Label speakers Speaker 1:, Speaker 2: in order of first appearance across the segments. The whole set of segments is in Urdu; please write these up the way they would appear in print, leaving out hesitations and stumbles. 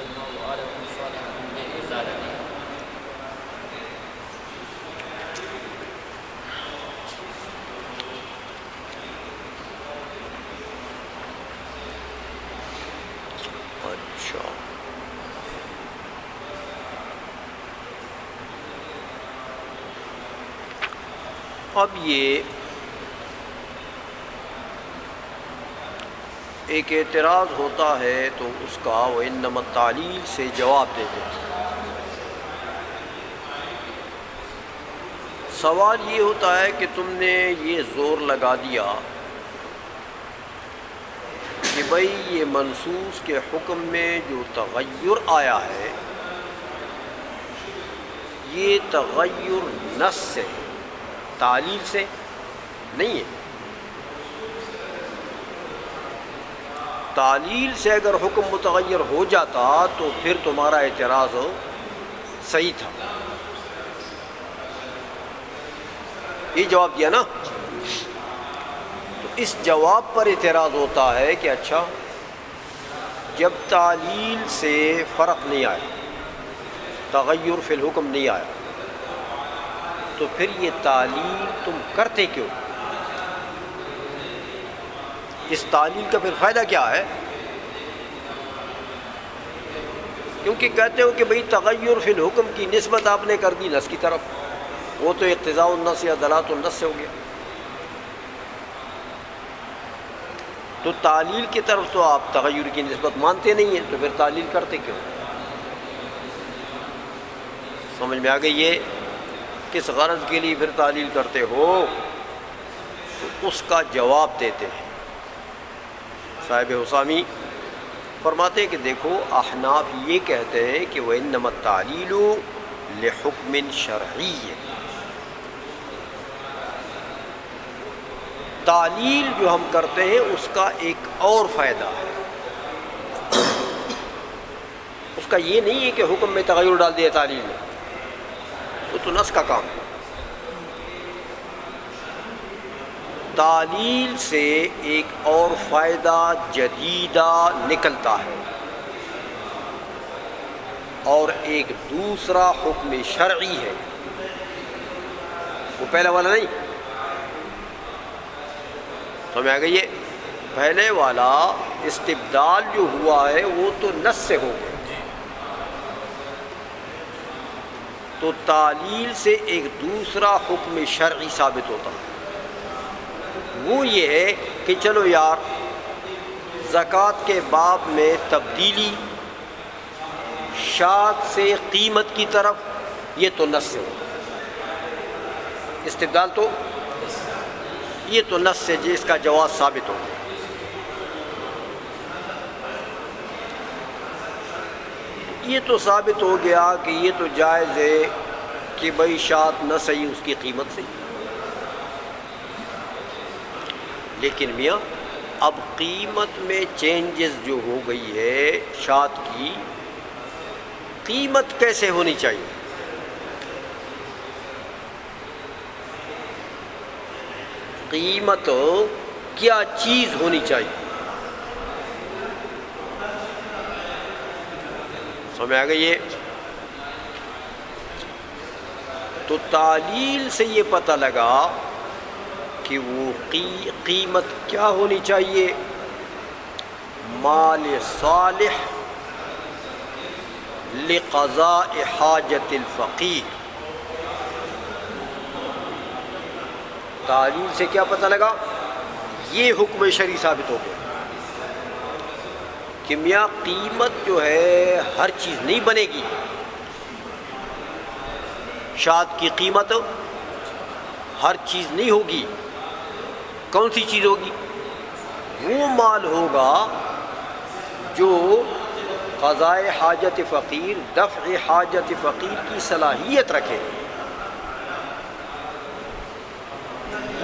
Speaker 1: والموت عادة صالحة لإزالته.
Speaker 2: اچھا، اب یہ ایک اعتراض ہوتا ہے تو اس کا وہ انما التعلیل سے جواب دیتے ہیں۔ سوال یہ ہوتا ہے کہ تم نے یہ زور لگا دیا کہ بھئی یہ منصوص کے حکم میں جو تغیر آیا ہے یہ تغیر نص سے، تعلیل سے نہیں ہے۔ تعلیل سے اگر حکم متغیر ہو جاتا تو پھر تمہارا اعتراض صحیح تھا۔ یہ جواب دیا نا؟ تو اس جواب پر اعتراض ہوتا ہے کہ اچھا جب تعلیل سے فرق نہیں آیا، تغیر فی الحکم نہیں آیا، تو پھر یہ تعلیل تم کرتے کیوں؟ اس تعلیل کا پھر فائدہ کیا ہے؟ کیونکہ کہتے ہو کہ بھئی تغیر فی الحکم کی نسبت آپ نے کر دی نص کی طرف، وہ تو اقتضاء النص یا دلالت النص سے ہو گیا، تو تعلیل کی طرف تو آپ تغیر کی نسبت مانتے نہیں ہیں، تو پھر تعلیل کرتے کیوں؟ سمجھ میں آ گئی یہ کس غرض کے لیے پھر تعلیل کرتے ہو؟ تو اس کا جواب دیتے ہیں۔ صاحب حسامی فرماتے ہیں کہ دیکھو احناف یہ کہتے ہیں کہ وَإِنَّمَا التَّعْلِيلُ لِحُكْمٍ شَرْعِيٍّ، تعلیل جو ہم کرتے ہیں اس کا ایک اور فائدہ ہے، اس کا یہ نہیں ہے کہ حکم میں تغیر ڈال دیا تعلیل میں، وہ تو نص کا کام ہے۔ تعلیل سے ایک اور فائدہ جدیدہ نکلتا ہے، اور ایک دوسرا حکم شرعی ہے، وہ پہلا والا نہیں۔ سمجھ آ گئی ہے؟ پہلے والا استبدال جو ہوا ہے وہ تو نص سے ہو گیا، تو تعلیل سے ایک دوسرا حکم شرعی ثابت ہوتا ہے، وہ یہ ہے کہ چلو یار زکوٰۃ کے باب میں تبدیلی شاۃ سے قیمت کی طرف یہ تو نص سے ہو، استبدال تو یہ تو نص سے جس کا جواز ثابت ہو گیا۔ یہ تو ثابت ہو گیا کہ یہ تو جائز ہے کہ بھئی شاۃ نہ صحیح اس کی قیمت سے، لیکن میاں اب قیمت میں چینجز جو ہو گئی ہے، شاۃ کی قیمت کیسے ہونی چاہیے؟ قیمت کیا چیز ہونی چاہیے؟ سمجھ آ گئی ہے؟ تو تعلیل سے یہ پتہ لگا کہ وہ قیمت کیا ہونی چاہیے؟ مال صالح لقضاء حاجت الفقیر۔ تعلیل سے کیا پتہ لگا؟ یہ حکم شرعی ثابت ہو گیا کہ میاں قیمت جو ہے ہر چیز نہیں بنے گی، شاۃ کی قیمت ہر چیز نہیں ہوگی۔ کون سی چیز ہوگی؟ وہ مال ہوگا جو قضائے حاجت فقیر، دفع حاجت فقیر کی صلاحیت رکھے۔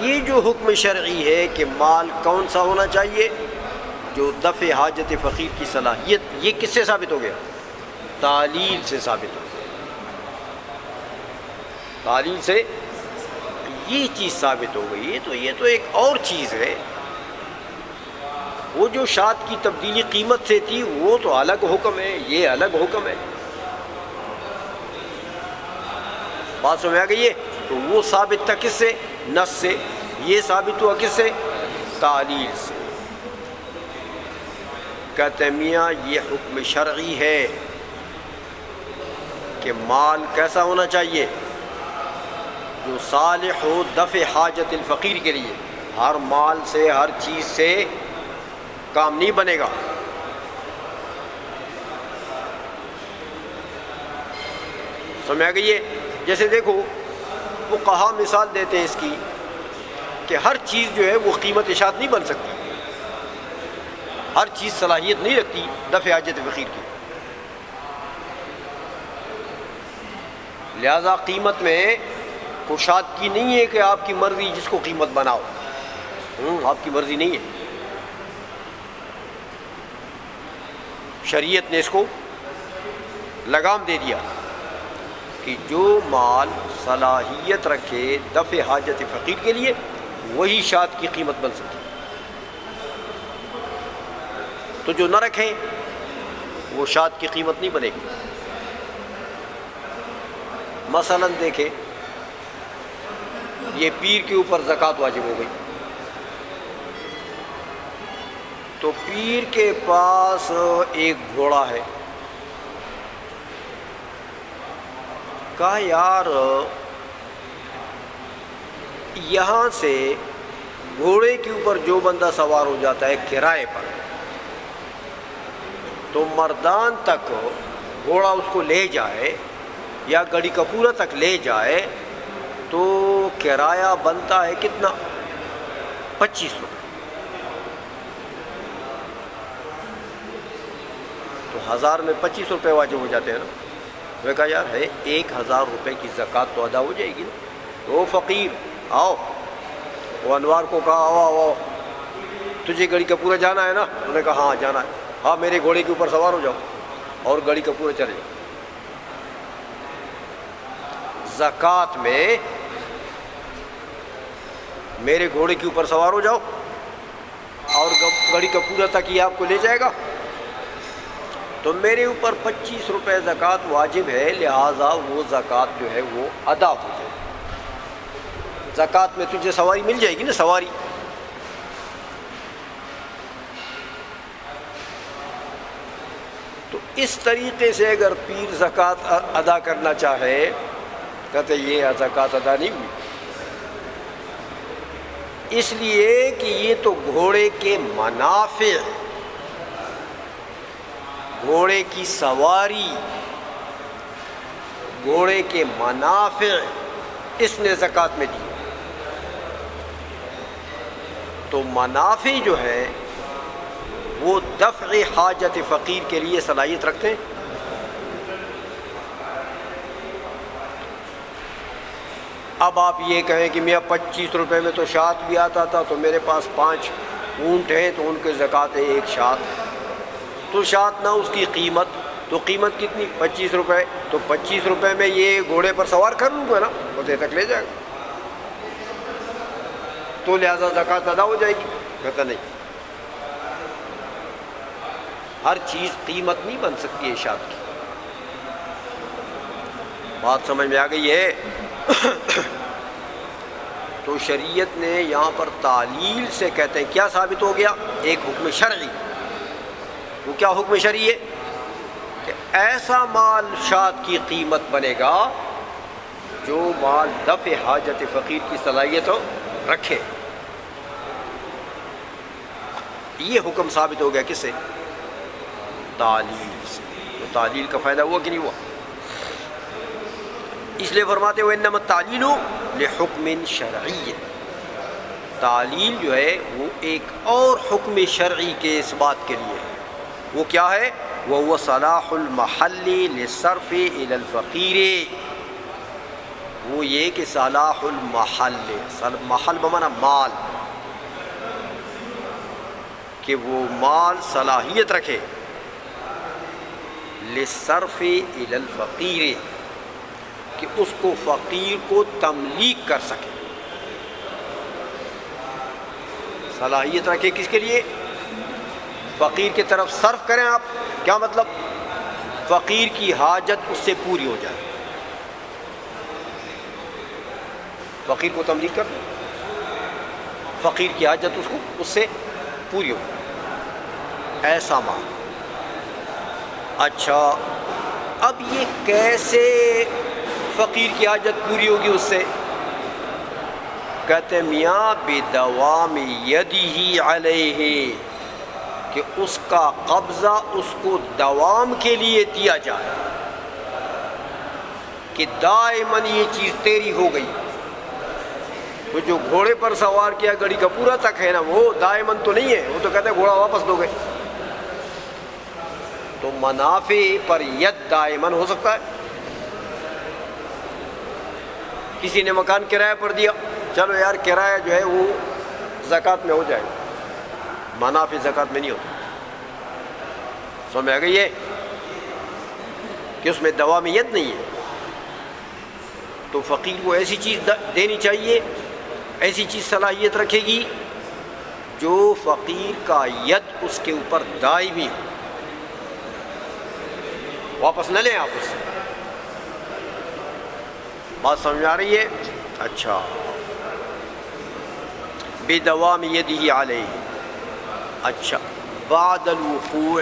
Speaker 2: یہ جو حکم شرعی ہے کہ مال کون سا ہونا چاہیے؟ جو دفع حاجت فقیر کی صلاحیت، یہ کس سے ثابت ہو گیا؟ تعلیل سے ثابت ہو گیا۔ تعلیل سے یہ چیز ثابت ہو گئی، تو یہ تو ایک اور چیز ہے، وہ جو شات کی تبدیلی قیمت سے تھی وہ تو الگ حکم ہے، یہ الگ حکم ہے. بات سمجھ آ گئی ہے؟ تو وہ ثابت تھا کس سے؟ نص سے. یہ ثابت ہوا کس سے؟ تعلیل سے. کہتے ہیں میاں یہ حکم شرعی ہے کہ مال کیسا ہونا چاہیے؟ جو صالح ہو دفع حاجت الفقیر کے لیے. ہر مال سے ہر چیز سے کام نہیں بنے گا. سمجھ آ گئی ہے؟ جیسے دیکھو فقہا مثال دیتے ہیں اس کی کہ ہر چیز جو ہے وہ قیمت اشاعت نہیں بن سکتی. ہر چیز صلاحیت نہیں رکھتی دفع حاجت فقیر کی. لہذا قیمت میں کشادگی نہیں ہے کہ آپ کی مرضی جس کو قیمت بناؤ. آپ کی مرضی نہیں ہے. شریعت نے اس کو لگام دے دیا کہ جو مال صلاحیت رکھے دفع حاجت فقیر کے لیے وہی شات کی قیمت بن سکتی. تو جو نہ رکھیں وہ شات کی قیمت نہیں بنے گی. مثلا دیکھیں یہ پیر کے اوپر زکوٰۃ واجب ہو گئی تو پیر کے پاس ایک گھوڑا ہے. کہا یار یہاں سے گھوڑے کے اوپر جو بندہ سوار ہو جاتا ہے کرائے پر تو مردان تک گھوڑا اس کو لے جائے یا گڑی کپورہ تک لے جائے تو کرایہ بنتا ہے کتنا؟ 25 روپے. تو 1000 میں 25 روپے واجب ہو جاتے ہیں نا. میں کہا یار ہے 1000 روپے کی زکوٰۃ تو ادا ہو جائے گی نا. وہ فقیر آؤ، وہ انوار کو کہا آؤ آؤ تجھے گڑی کپورہ جانا ہے نا؟ انہوں نے کہا ہاں جانا ہے. ہاں میرے گھوڑے کے اوپر سوار ہو جاؤ اور گڑی کپورہ چلے جاؤ. زکوٰۃ میں میرے گھوڑے کے اوپر سوار ہو جاؤ اور گڑی کپورہ تک یہ آپ کو لے جائے گا تو میرے اوپر 25 روپے زکوٰۃ واجب ہے. لہٰذا وہ زکوٰۃ جو ہے وہ ادا ہو جائے. زکوٰۃ میں تجھے سواری مل جائے گی نا، سواری. تو اس طریقے سے اگر پیر زکوٰۃ ادا کرنا چاہے کہتے یہ زکوٰۃ ادا نہیں ہوئی، اس لیے کہ یہ تو گھوڑے کے منافع، گھوڑے کی سواری، گھوڑے کے منافع اس نے زکوٰۃ میں دی. تو منافع جو ہے وہ دفع حاجت فقیر کے لیے صلاحیت رکھتے ہیں. اب آپ یہ کہیں کہ میاں 25 روپے میں تو شات بھی آتا تھا تو میرے پاس 5 اونٹ ہیں تو ان کے زکوٰۃ ہے 1 شات. تو شات نہ اس کی قیمت، تو قیمت کتنی؟ 25 روپے. تو 25 روپے میں یہ گھوڑے پر سوار کر لوں گا نا، وہ تک لے جائے گا تو لہذا زکوٰۃ ادا ہو جائے گی. کہتا نہیں، ہر چیز قیمت نہیں بن سکتی ہے شات کی. بات سمجھ میں آ گئی ہے؟ تو شریعت نے یہاں پر تعلیل سے کہتے ہیں کیا ثابت ہو گیا؟ ایک حکم شرعی. وہ کیا حکم شرعی ہے؟ کہ ایسا مال شات کی قیمت بنے گا جو مال دفع حاجت فقیر کی صلاحیت رکھے. یہ حکم ثابت ہو گیا کس سے؟ تعلیل سے. تو تعلیل کا فائدہ ہوا کہ نہیں ہوا؟ اس لیے فرماتے ہوئے انما التعلیل لحکم شرعی. تعلیل جو ہے وہ ایک اور حکم شرعی کے اس بات کے لیے ہے. وہ کیا ہے؟ وهو صلاح المحل للصرف الى الفقیر. وہ یہ کہ صلاح المحل، محل بمعنی مال، کہ وہ مال صلاحیت رکھے للصرف الى الفقیر، کہ اس کو فقیر کو تملیک کر سکے. صلاحیت رکھے کس کے لیے؟ فقیر کی طرف صرف کریں آپ. کیا مطلب؟ فقیر کی حاجت اس سے پوری ہو جائے. فقیر کو تملیغ کر دیں، فقیر کی حاجت اس سے پوری ہو جائے، ایسا مال. اچھا، اب یہ کیسے فقیر کی حاجت پوری ہوگی اس سے؟ کہتے میاں بدوام یدہ علیہ، کہ اس کا قبضہ اس کو دوام کے لیے دیا جائے، کہ دائماً یہ چیز تیری ہو گئی. وہ جو گھوڑے پر سوار کیا گاڑی کا پورا تک ہے نا، وہ دائماً تو نہیں ہے، وہ تو کہتے ہیں گھوڑا واپس دو گے. تو منافع پر ید دائماً ہو سکتا ہے. کسی نے مکان کرایہ پر دیا، چلو یار کرایہ جو ہے وہ زکوٰۃ میں ہو جائے گا، منافع زکوٰۃ میں نہیں ہوتا. سمجھ میں آ گئی ہے کہ اس میں دوامیت نہیں ہے. تو فقیر کو ایسی چیز دینی چاہیے، ایسی چیز صلاحیت رکھے گی جو فقیر کا ید اس کے اوپر دائمی ہو، واپس نہ لیں آپ اس سے. بات سمجھ آ رہی ہے؟ اچھا، بدوام یدہ علیہ. اچھا، بعد الوقوع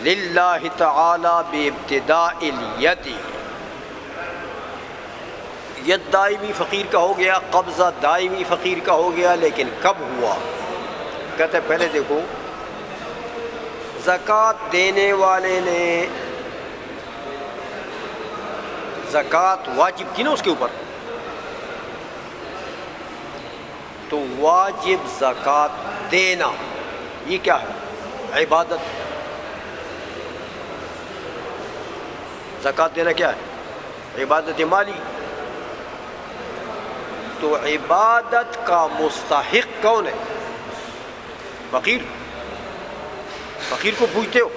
Speaker 2: للہ تعالی بابتداء الید. ید دائمی فقیر کا ہو گیا، قبضہ دائمی فقیر کا ہو گیا، لیکن کب ہوا؟ کہتے پہلے دیکھو، زکوٰۃ دینے والے نے زکوٰۃ واجب کی نا اس کے اوپر، تو واجب زکوٰۃ دینا یہ کیا ہے؟ عبادت. زکوٰۃ دینا کیا ہے؟ عبادت مالی. تو عبادت کا مستحق کون ہے؟ فقیر. فقیر کو پوچھتے ہو؟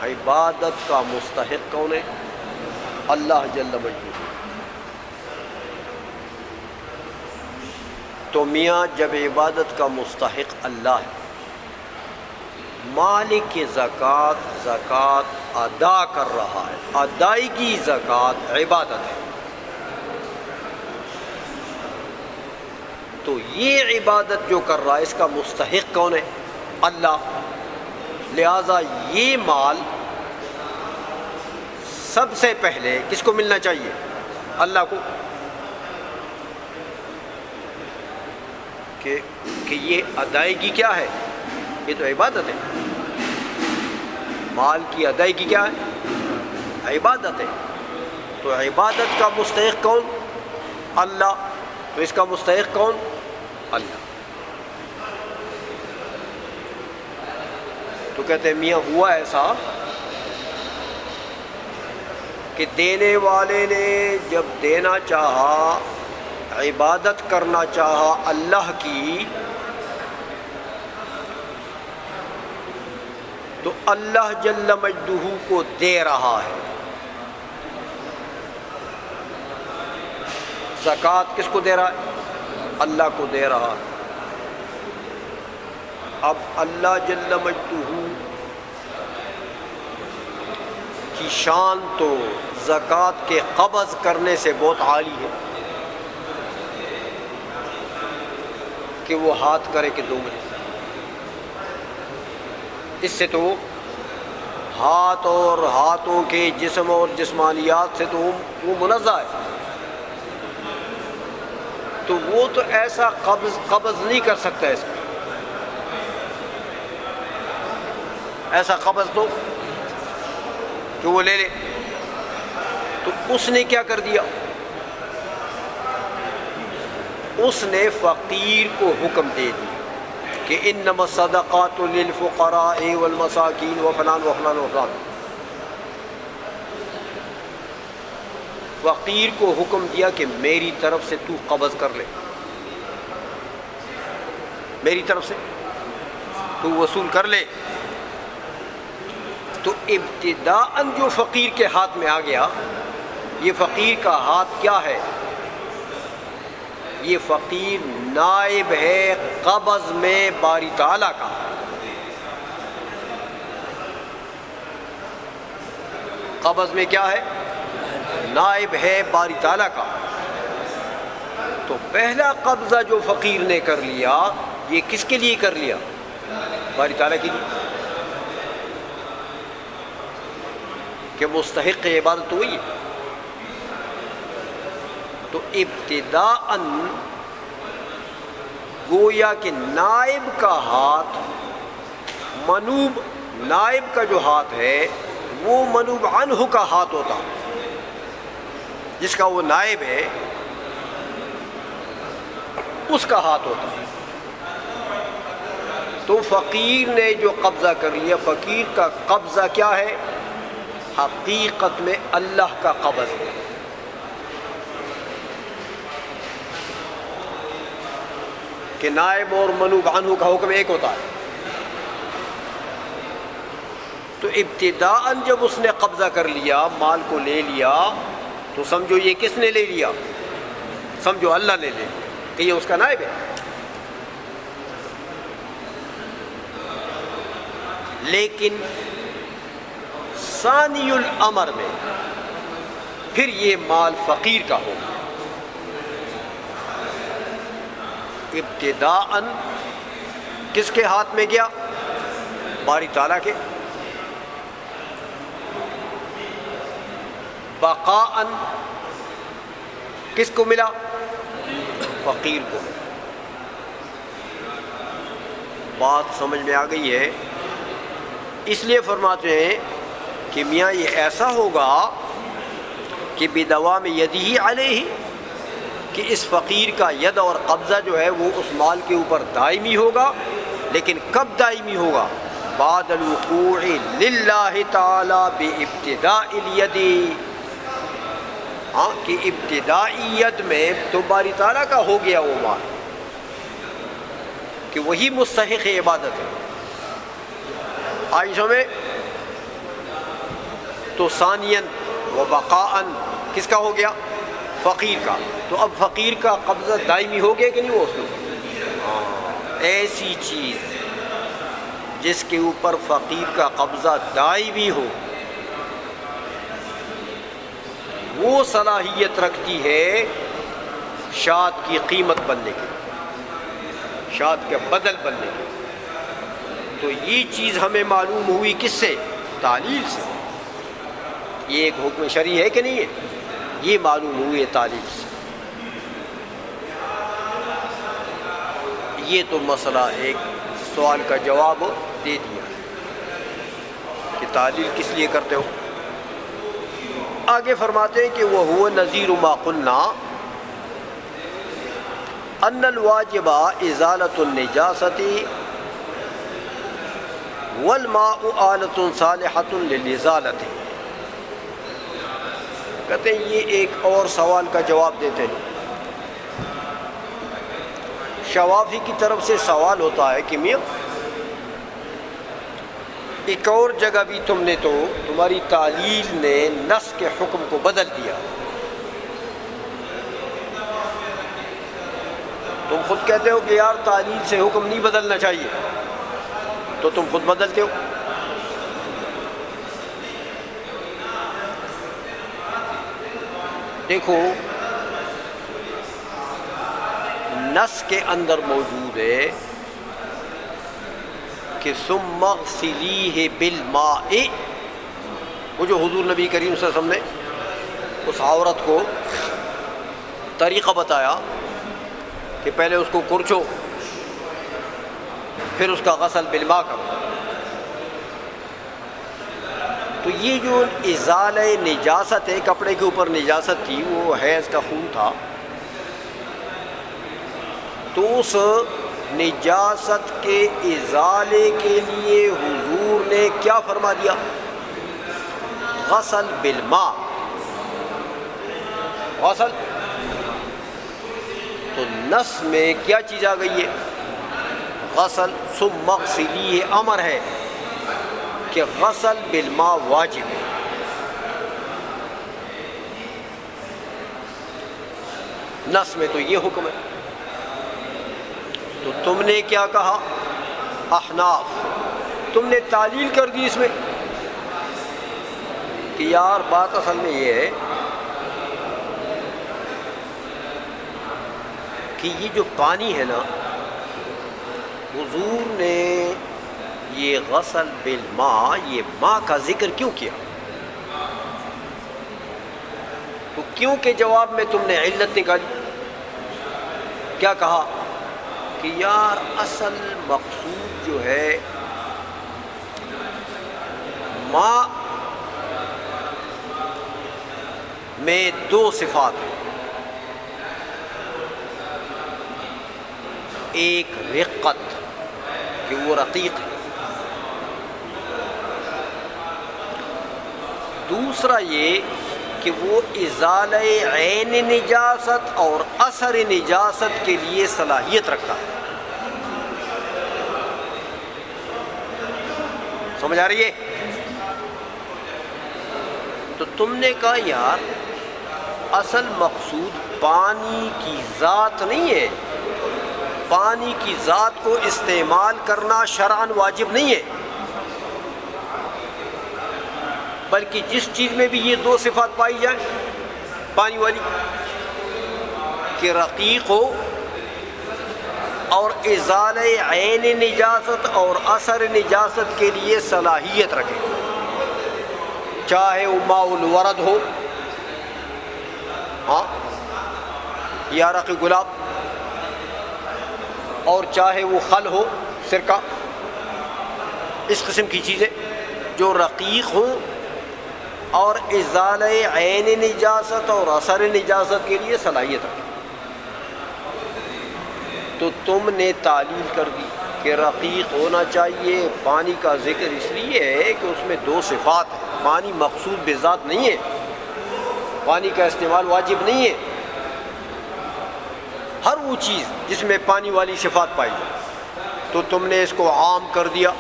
Speaker 2: عبادت کا مستحق کون ہے؟ اللہ جل مجدہ. تو میاں جب عبادت کا مستحق اللہ ہے، مالک زکوٰۃ زکوٰۃ ادا کر رہا ہے، ادائیگی زکوٰۃ عبادت ہے. تو یہ عبادت جو کر رہا ہے اس کا مستحق کون ہے؟ اللہ. لہذا یہ مال سب سے پہلے کس کو ملنا چاہیے؟ اللہ کو. کہ یہ ادائیگی کیا ہے؟ یہ تو عبادت ہے. مال کی ادائیگی کیا ہے؟ عبادت ہے. تو عبادت کا مستحق کون؟ اللہ. تو اس کا مستحق کون؟ اللہ. تو کہتے ہیں میاں ہوا ایسا کہ دینے والے نے جب دینا چاہا، عبادت کرنا چاہا اللہ کی، تو اللہ جل مجدہ کو دے رہا ہے. زکوٰۃ کس کو دے رہا ہے؟ اللہ کو دے رہا ہے. اب اللہ جل مجدہ کی شان تو زکوٰۃ کے قبض کرنے سے بہت عالی ہے کہ وہ ہاتھ کرے کہ دو منٹ. اس سے تو ہاتھ اور ہاتھوں کے جسم اور جسمانیات سے تو وہ منزہ ہے. تو وہ تو ایسا قبض نہیں کر سکتا اس میں. ایسا قبض تو کہ وہ لے لے. تو اس نے کیا کر دیا؟ اس نے فقیر کو حکم دے دیا کہ انما الصدقات للفقراء والمساکین وفلان وفلان وفلان. فقیر کو حکم دیا کہ میری طرف سے تو قبض کر لے، میری طرف سے تو وصول کر لے. تو ابتداءً جو فقیر کے ہاتھ میں آ گیا، یہ فقیر کا ہاتھ کیا ہے؟ یہ فقیر نائب ہے قبض میں باری تعالیٰ کا. قبض میں کیا ہے؟ نائب ہے باری تعالیٰ کا. تو پہلا قبضہ جو فقیر نے کر لیا یہ کس کے لیے کر لیا؟ باری تعالیٰ کے لیے، کہ مستحق عبادت ہوئی. تو ابتداءً گویا کہ نائب کا ہاتھ، منوب نائب کا جو ہاتھ ہے وہ منوب عنہ کا ہاتھ ہوتا، جس کا وہ نائب ہے اس کا ہاتھ ہوتا. تو فقیر نے جو قبضہ کر لیا، فقیر کا قبضہ کیا ہے؟ حقیقت میں اللہ کا قبض ہے. کہ نائب اور منوب عنہ کا حکم ایک ہوتا ہے. تو ابتداءً جب اس نے قبضہ کر لیا، مال کو لے لیا، تو سمجھو یہ کس نے لے لیا؟ سمجھو اللہ نے لے لیا کہ یہ اس کا نائب ہے. لیکن ثانی الامر میں پھر یہ مال فقیر کا ہوگا. ابتداءً کس کے ہاتھ میں گیا؟ باری تعالیٰ کے. بقاءً کس کو ملا؟ فقیر کو. بات سمجھ میں آ گئی ہے؟ اس لیے فرماتے ہیں کہ میاں یہ ایسا ہوگا کہ بدوام یدہ علیہ، کہ اس فقیر کا ید اور قبضہ جو ہے وہ اس مال کے اوپر دائمی ہوگا. لیکن کب دائمی ہوگا؟ بعد الوقوع للہ تعالی بابتداء الید. ہاں، کہ ابتدائی ید میں تو باری تعالیٰ کا ہو گیا وہ مال، کہ وہی مستحق عبادت ہے. آئیشہ میں تو ثانیاً و بقاءً کس کا ہو گیا؟ فقیر کا. تو اب فقیر کا قبضہ دائمی ہو گیا کہ نہیں وہ اس میں؟ ایسی چیز جس کے اوپر فقیر کا قبضہ دائمی ہو وہ صلاحیت رکھتی ہے شاد کی قیمت بننے کی، شاد کے بدل بننے کی. تو یہ چیز ہمیں معلوم ہوئی کس سے؟ تعلیل سے. یہ ایک حکم شرعی ہے کہ نہیں ہے؟ یہ معلوم ہوئی ہے تعلیل سے. یہ تو مسئلہ ایک سوال کا جواب دے دیا کہ تعلیل کس لیے کرتے ہو. آگے فرماتے ہیں کہ وَهُوَ نَظِيرُ مَا قُلْنَا أَنَّ الْوَاجِبَ إِزَالَةُ النِّجَاسَةِ وَالْمَاءُ آلَةٌ صَالِحَةٌ لِلْإِزَالَةِ. کہتے ہیں یہ ایک اور سوال کا جواب دیتے ہیں. شوافی کی طرف سے سوال ہوتا ہے کہ میاں ایک اور جگہ بھی تم نے تو تمہاری تعلیل نے نص کے حکم کو بدل دیا. تم خود کہتے ہو کہ یار تعلیل سے حکم نہیں بدلنا چاہیے، تو تم خود بدلتے ہو. دیکھو نص کے اندر موجود ہے کہ ثم اغسلیہ بالماء. وہ جو حضور نبی کریم صلی اللہ علیہ وسلم نے اس عورت کو طریقہ بتایا کہ پہلے اس کو کرچو پھر اس کا غسل بالماء کرو. تو یہ جو ازالہ نجاست ہے، کپڑے کے اوپر نجاست تھی، وہ حیض کا خون تھا، تو اس نجاست کے ازالے کے لیے حضور نے کیا فرما دیا؟ غسل بالماء. غسل تو نص میں کیا چیز آ گئی ہے؟ غسل. ثم اغسلیہ امر ہے کہ غسل بالماء واجب ہے. نص میں تو یہ حکم ہے. تو تم نے کیا کہا احناف، تم نے تعلیل کر دی اس میں کہ یار بات اصل میں یہ ہے کہ یہ جو پانی ہے نا، حضور نے یہ غسل بالماء، یہ ماء کا ذکر کیوں کیا؟ تو کیوں کے جواب میں تم نے علت نکالی، کیا کہا کہ یار اصل مقصود جو ہے ماء میں دو صفات ہیں، ایک رقت کہ وہ رقیق ہے، دوسرا یہ کہ وہ ازالہ عین نجاست اور اثر نجاست کے لیے صلاحیت رکھتا ہے۔ سمجھ آ رہی ہے؟ تو تم نے کہا یار اصل مقصود پانی کی ذات نہیں ہے، پانی کی ذات کو استعمال کرنا شرعاً واجب نہیں ہے، بلکہ جس چیز میں بھی یہ دو صفات پائی جائیں پانی والی، کہ رقیق ہو اور ازالہ عین نجاست اور اثر نجاست کے لیے صلاحیت رکھے، چاہے وہ ماء الورد ہو، ہاں، یا عرق گلاب، اور چاہے وہ خل ہو، سرکہ، اس قسم کی چیزیں جو رقیق ہوں اور ازالہ عین نجاست اور اثر نجاست کے لیے صلاحیت رکھے۔ تو تم نے تعلیل کر دی کہ رقیق ہونا چاہیے، پانی کا ذکر اس لیے ہے کہ اس میں دو صفات ہیں، پانی مقصود بذات نہیں ہے، پانی کا استعمال واجب نہیں ہے، ہر وہ چیز جس میں پانی والی صفات پائی جائے۔ تو تم نے اس کو عام کر دیا،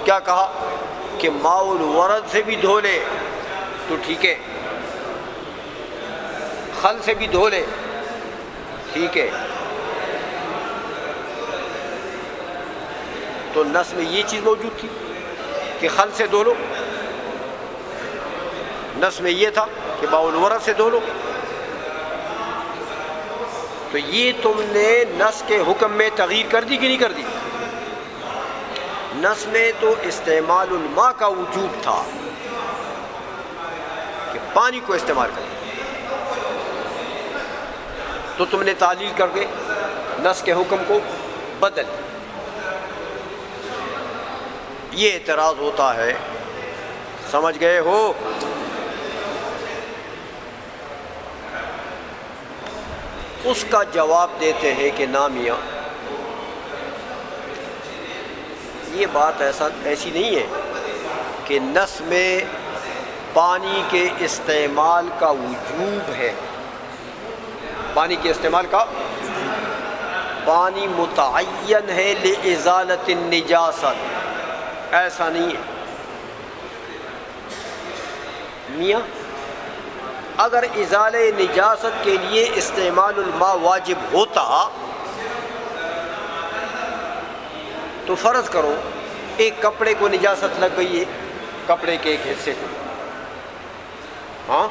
Speaker 2: کیا کہا کہ ماء الورد سے بھی دھو لے تو ٹھیک ہے، خل سے بھی دھو لے ٹھیک ہے۔ تو نص میں یہ چیز موجود تھی کہ خل سے دھو لو، نص میں یہ تھا کہ ماء الورد سے دھو لو، تو یہ تم نے نص کے حکم میں تغییر کر دی کہ نہیں کر دی؟ نص میں تو استعمال الماء کا وجوب تھا کہ پانی کو استعمال کریں، تو تم نے تعلیل کر کے نص کے حکم کو بدل، یہ اعتراض ہوتا ہے، سمجھ گئے ہو؟ اس کا جواب دیتے ہیں کہ نا میاں، یہ بات ایسی نہیں ہے کہ نص میں پانی کے استعمال کا وجوب ہے، پانی کے استعمال کا پانی متعین ہے لازالۃ النجاست، ایسا نہیں ہے میاں۔ اگر ازالہ نجاست کے لیے استعمال الماء واجب ہوتا تو فرض کرو ایک کپڑے کو نجاست لگ گئی ہے، کپڑے کے ایک حصے کو، ہاں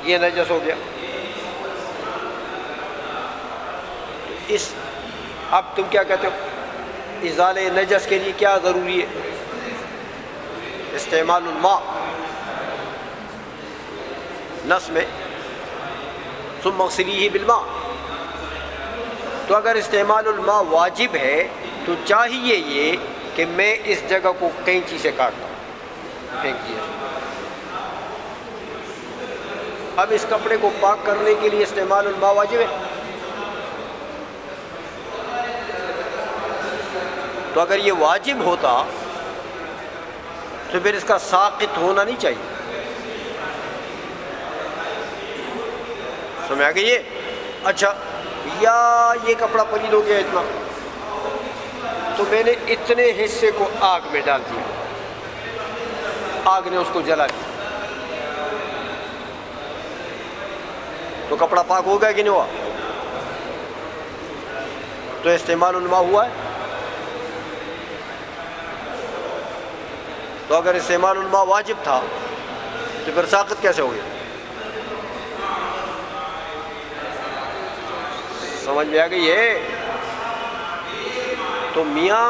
Speaker 2: یہ نجس ہو گیا، اب تم کیا کہتے ہو؟ ازالہ نجس کے لیے کیا ضروری ہے؟ استعمال الماء، نص میں ثم اغسلیہ بالماء، تو اگر استعمال الماء واجب ہے تو چاہیے یہ کہ میں اس جگہ کو کینچی سے کاٹتا ہوں، پھینک دیا۔ اب اس کپڑے کو پاک کرنے کے لیے استعمال الماء واجب ہے، تو اگر یہ واجب ہوتا تو پھر اس کا ساقط ہونا نہیں چاہیے۔ سمجھ آ گئی یہ؟ اچھا، یا یہ کپڑا پلید ہو گیا اتنا، تو میں نے اتنے حصے کو آگ میں ڈال دیا، آگ نے اس کو جلا دیا، تو کپڑا پاک ہو گیا کہ نہیں ہوا؟ تو استعمال الماء ہوا ہے. تو اگر استعمال الماء واجب تھا تو پھر ساقط کیسے ہو گیا؟ سمجھ میں آ گئی ہے؟ تو میاں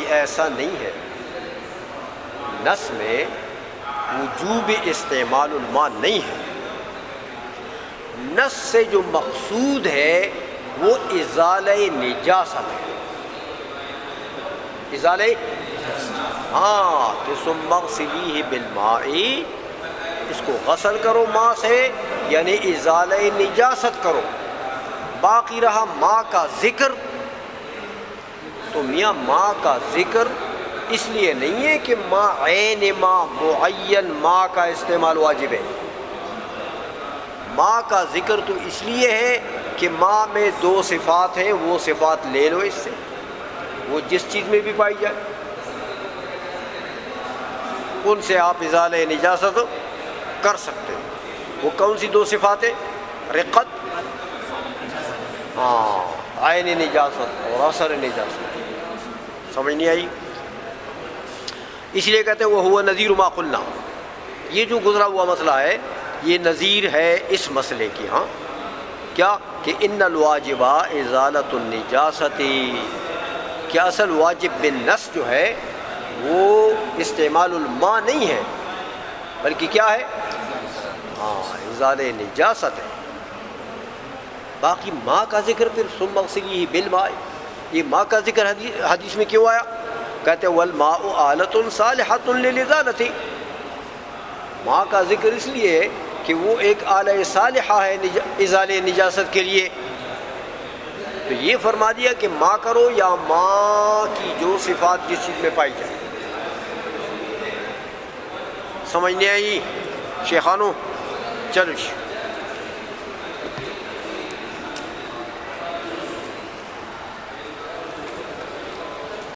Speaker 2: ایسا نہیں ہے، نص میں وجوب استعمال الماء نہیں ہے. نص سے جو مقصود ہے وہ ازالہ نجاست ہے. ازالہ تو ثم اغسلیہ بالماء، اس کو غسل کرو ماء سے، یعنی ازالہ نجاست کرو. باقی رہا ماء کا ذکر، تو میاں ماء کا ذکر اس لیے نہیں ہے کہ ماء عین ماء معین ماء کا استعمال واجب ہے. ماء کا ذکر تو اس لیے ہے کہ ماء میں دو صفات ہیں، وہ صفات لے لو اس سے، وہ جس چیز میں بھی پائی جائے ان سے آپ ازالہ نجاست کر سکتے ہیں. وہ کون سی دو صفات ہیں؟ رقت، عین نجاست اور اثر نجاست. سمجھ نہیں آئی؟ اس لیے کہتے ہیں وہ ہوا نظیر ما قلنا. یہ جو گزرا ہوا مسئلہ ہے یہ نظیر ہے اس مسئلے کی. ہاں کیا کہ ان الواجب ازالۃ النجاست، کہ اصل واجب بالنص جو ہے وہ استعمال الماء نہیں ہے بلکہ کیا ہے؟ ازالہ نجاست ہے. باقی ماء کا ذکر پھر ثم اغسلیہ بالماء، یہ ماء کا ذکر حدیث میں کیوں آیا؟ کہتے ہیں والماء آلۃ صالحۃ للازالۃ. ماء کا ذکر اس لیے ہے کہ وہ ایک آلہ صالحہ ہے ازالہ نجاست کے لیے. تو یہ فرما دیا کہ ماء کرو یا ماء کی جو صفات جس چیز میں پائی جائے. سمجھ نہیں آئی شیخانو؟ چلو